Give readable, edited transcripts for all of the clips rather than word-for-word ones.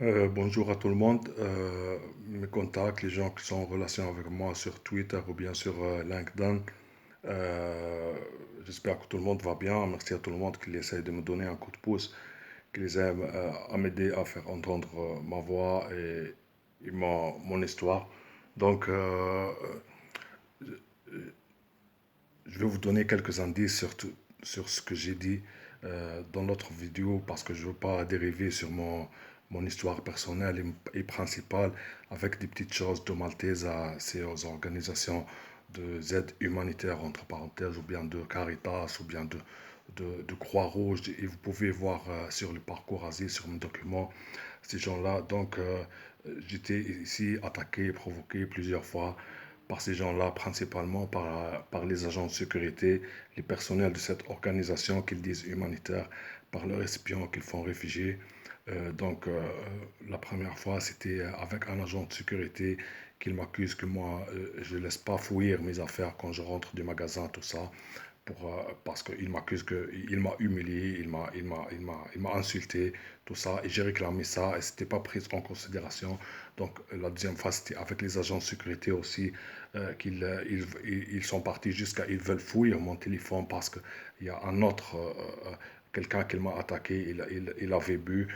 Bonjour à tout le monde. Mes contacts, les gens qui sont en relation avec moi sur Twitter ou bien sur LinkedIn, euh, j'espère que tout le monde va bien. Merci à tout le monde qui essaie de me donner un coup de pouce, qui les aime à m'aider à faire entendre ma voix et mon histoire. Donc, je vais vous donner quelques indices sur ce que j'ai dit dans l'autre vidéo parce que je ne veux pas dériver sur mon histoire personnelle et principale avec des petites choses de Maltese à ces organisations de Z humanitaire, entre parenthèses, ou bien de Caritas, ou bien de Croix-Rouge. Et vous pouvez voir sur le parcours asile, sur mon document, ces gens-là. Donc, j'étais ici attaqué, provoqué plusieurs fois par ces gens-là, principalement par les agents de sécurité, les personnels de cette organisation qu'ils disent humanitaire, par leurs espions qu'ils font réfugiés. La première fois, c'était avec un agent de sécurité qu'il m'accuse que moi, je ne laisse pas fouiller mes affaires quand je rentre du magasin, tout ça parce qu'il m'accuse qu'il m'a humilié, il m'a insulté, tout ça, et j'ai réclamé ça, et c'était pas pris en considération. Donc la deuxième fois, c'était avec les agents de sécurité aussi, ils sont partis jusqu'à, ils veulent fouiller mon téléphone parce qu'il y a un autre, quelqu'un qui m'a attaqué, il avait bu,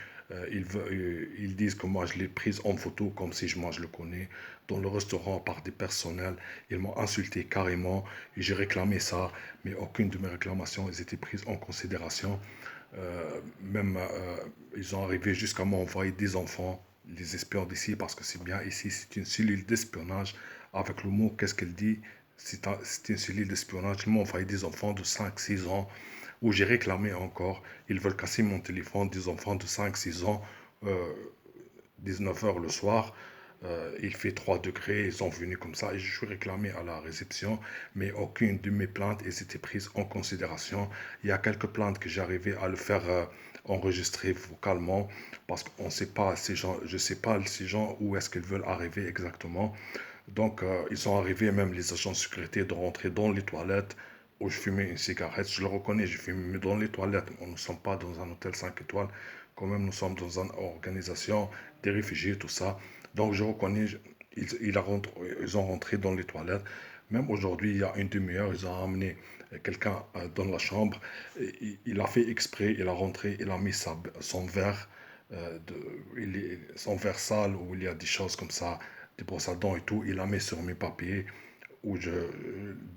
ils disent que moi je l'ai prise en photo comme si moi je le connais dans le restaurant par des personnels. Ils m'ont insulté carrément et j'ai réclamé ça, mais aucune de mes réclamations n'a été prise en considération. Même ils ont arrivé jusqu'à m'envoyer des enfants, les espions d'ici, parce que c'est bien ici, c'est une cellule d'espionnage. Avec le mot, qu'est-ce qu'elle dit? C'est une cellule d'espionnage. Ils m'ont envoyé des enfants de 5 6 ans, où j'ai réclamé encore. Ils veulent casser mon téléphone, des enfants de 5 6 ans, euh, 19 heures le soir. Il fait 3 degrés, ils sont venus comme ça et je suis réclamé à la réception, mais aucune de mes plaintes n'était prise en considération. Il y a quelques plaintes que j'arrivais à le faire enregistrer vocalement parce qu'on ne sait pas ces gens, je ne sais pas ces gens où est-ce qu'ils veulent arriver exactement. Donc ils sont arrivés, même les agents de sécurité, de rentrer dans les toilettes où je fumais une cigarette. Je le reconnais, je fume dans les toilettes. Nous ne sommes pas dans un hôtel 5 étoiles. Quand même, nous sommes dans une organisation des réfugiés, tout ça. Donc, je reconnais, ils ont rentré dans les toilettes. Même aujourd'hui, il y a une demi-heure, ils ont amené quelqu'un dans la chambre. Il a fait exprès, il a rentré, il a mis son verre, son verre sale où il y a des choses comme ça, des brosses à dents et tout. Il a mis sur mes papiers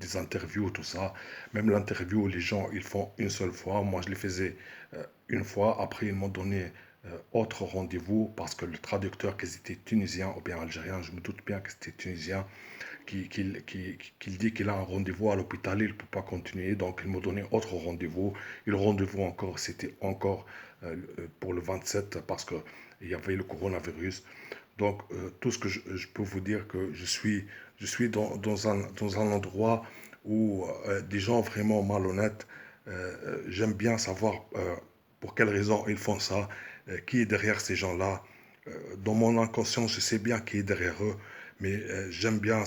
des interviews, tout ça. Même l'interview, les gens, ils font une seule fois. Moi, je les faisais une fois. Après, ils m'ont donné autre rendez-vous parce que le traducteur, qu'ils étaient tunisien ou bien algérien, je me doute bien que c'était tunisien, qu'il dit qu'il a un rendez-vous à l'hôpital, il ne peut pas continuer. Donc, il m'a donné autre rendez-vous. Et le rendez-vous encore, c'était encore pour le 27 parce qu'il y avait le coronavirus. Donc, tout ce que je peux vous dire que je suis dans un endroit où des gens vraiment malhonnêtes, j'aime bien savoir pour quelles raisons ils font ça, qui est derrière ces gens-là. Dans mon inconscient, je sais bien qui est derrière eux, mais j'aime bien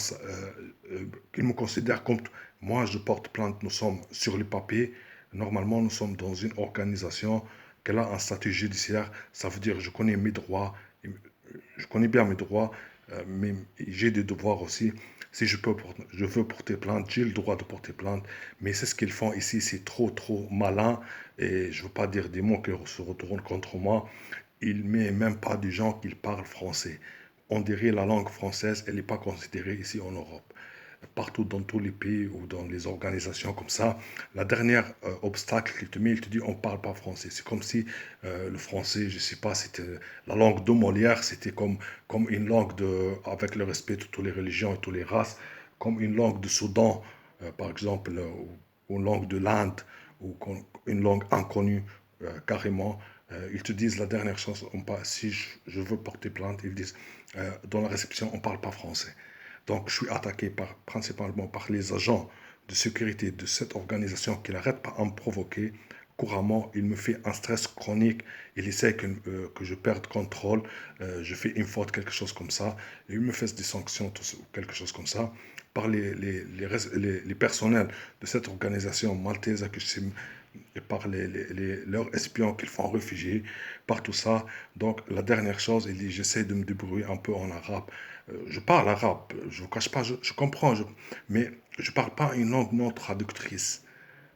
qu'ils me considèrent comme moi, je porte plainte, nous sommes sur les papiers. Normalement, nous sommes dans une organisation qu'elle a un statut judiciaire. Ça veut dire je connais mes droits, je connais bien mes droits, mais j'ai des devoirs aussi. Si je veux porter plainte, j'ai le droit de porter plainte. Mais c'est ce qu'ils font ici, c'est trop, trop malin. Et je ne veux pas dire des mots qui se retournent contre moi. Il ne met même pas des gens qui parlent français. On dirait la langue française, elle n'est pas considérée ici en Europe. Partout dans tous les pays ou dans les organisations comme ça, la dernière obstacle qu'il te met, il te dit on ne parle pas français. C'est comme si le français, je ne sais pas, c'était la langue de Molière, c'était comme une langue avec le respect de toutes les religions et toutes les races, comme une langue de Soudan, par exemple, ou une langue de l'Inde, ou une langue inconnue carrément. Ils te disent la dernière chose, si je veux porter plainte, ils disent dans la réception, on ne parle pas français. Donc, je suis attaqué principalement par les agents de sécurité de cette organisation qui n'arrête pas à me provoquer. Couramment, il me fait un stress chronique. Il essaie que je perde contrôle. Je fais une faute, quelque chose comme ça. Et il me fait des sanctions, quelque chose comme ça. Par les personnels de cette organisation maltaise et par leurs espions qu'ils font réfugiés, par tout ça. Donc la dernière chose, il dit, j'essaie de me débrouiller un peu en arabe. Je parle arabe, je ne vous cache pas, je comprends, mais je ne parle pas une langue non traductrice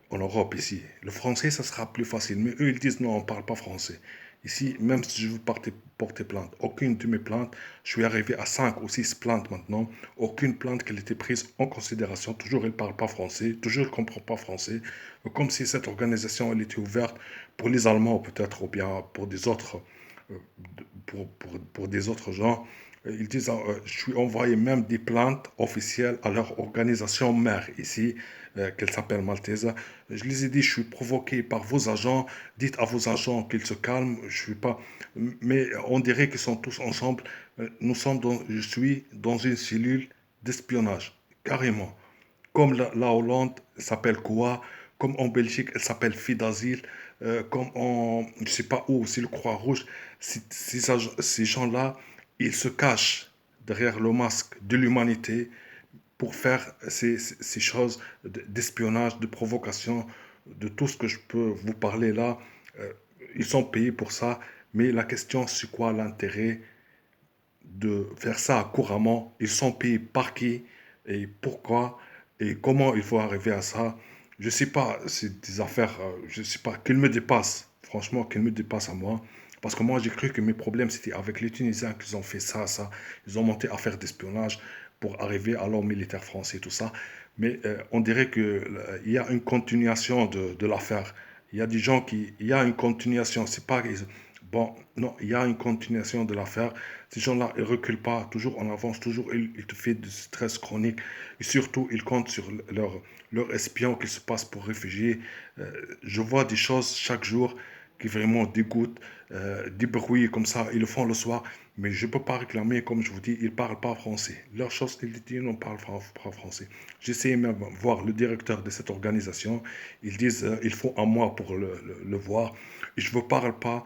en Europe ici. Le français, ça sera plus facile. Mais eux, ils disent non, on ne parle pas français. Ici, même si je veux porter plainte, aucune de mes plaintes, je suis arrivé à 5 ou 6 plaintes maintenant, aucune plainte qui a été prise en considération. Toujours, ils ne parlent pas français, toujours, ils ne comprennent pas français. Comme si cette organisation, elle était ouverte pour les Allemands peut-être, ou bien pour des autres, euh, pour des autres gens. Ils disent, je suis envoyé même des plaintes officielles à leur organisation mère ici, qu'elle s'appelle Maltesa. Je les ai dit, je suis provoqué par vos agents, dites à vos agents qu'ils se calment, je suis pas... Mais on dirait qu'ils sont tous ensemble. Je suis dans une cellule d'espionnage, carrément. Comme la Hollande s'appelle quoi, comme en Belgique elle s'appelle Fidazil, comme en, je sais pas où, c'est le Croix-Rouge, ces gens-là, ils se cachent derrière le masque de l'humanité pour faire ces choses d'espionnage, de provocation, de tout ce que je peux vous parler là. Euh, Ils sont payés pour ça, mais la question, c'est quoi l'intérêt de faire ça couramment? Ils sont payés par qui et pourquoi et comment il faut arriver à ça? Je sais pas, c'est des affaires, je sais pas, qu'ils me dépassent, franchement, qu'ils me dépassent à moi. Parce que moi, j'ai cru que mes problèmes, c'était avec les Tunisiens qu'ils ont fait ça. Ils ont monté à faire d'espionnage pour arriver à l'homme militaire français, tout ça. Mais on dirait qu'il y a une continuation de l'affaire. Il y a des gens il y a une continuation. C'est pas, bon, non, il y a une continuation de l'affaire. Ces gens-là, ils ne reculent pas, toujours en avance, toujours, ils te font du stress chronique. Et surtout, ils comptent sur leur espion qui se passe pour réfugiés. Je vois des choses chaque jour qui vraiment dégoûtent, des bruits comme ça, ils le font le soir, mais je ne peux pas réclamer, comme je vous dis, ils ne parlent pas français. Leur chose, ils disent, ils ne parlent pas français. J'essaie même de voir le directeur de cette organisation, ils disent, il faut un mois pour le voir. Et je ne vous parle pas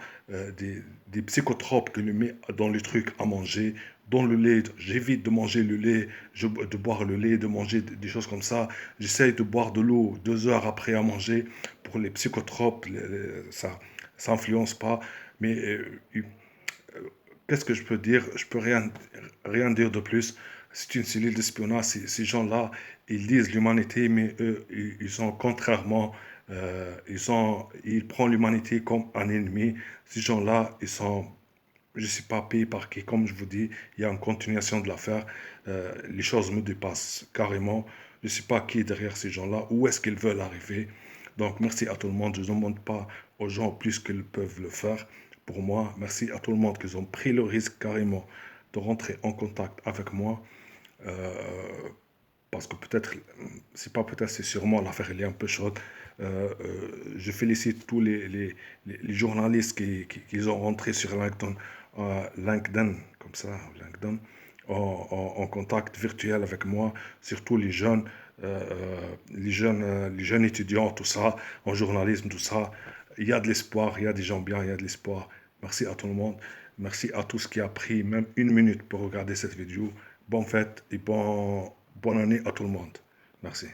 des psychotropes que lui met dans les trucs à manger, dans le lait. J'évite de manger le lait, de boire le lait, de manger des choses comme ça. J'essaye de boire de l'eau 2 heures après à manger pour les psychotropes. Ça influence pas. Mais qu'est-ce que je peux dire? Je peux rien dire de plus. C'est une cellule d'espionnage. Ces gens-là, ils disent l'humanité, mais eux, ils sont contrairement, ils prennent l'humanité comme un ennemi. Ces gens-là, ils sont, je ne sais pas, payés par qui. Comme je vous dis, il y a une continuation de l'affaire. Les choses me dépassent carrément. Je ne sais pas qui est derrière ces gens-là, où est-ce qu'ils veulent arriver. Donc, merci à tout le monde. Je ne demande pas aux gens plus qu'ils peuvent le faire pour moi. Merci à tout le monde qui ont pris le risque carrément de rentrer en contact avec moi. Euh, Parce que peut-être, c'est pas peut-être, c'est sûrement l'affaire elle est un peu chaude. Je félicite tous les journalistes qui ont rentré sur LinkedIn, comme ça, LinkedIn, en contact virtuel avec moi, surtout les jeunes étudiants, tout ça, en journalisme, tout ça. Il y a de l'espoir, il y a des gens bien, il y a de l'espoir. Merci à tout le monde. Merci à tous qui a pris même 1 minute pour regarder cette vidéo. Bonne fête et bonne année à tout le monde. Merci.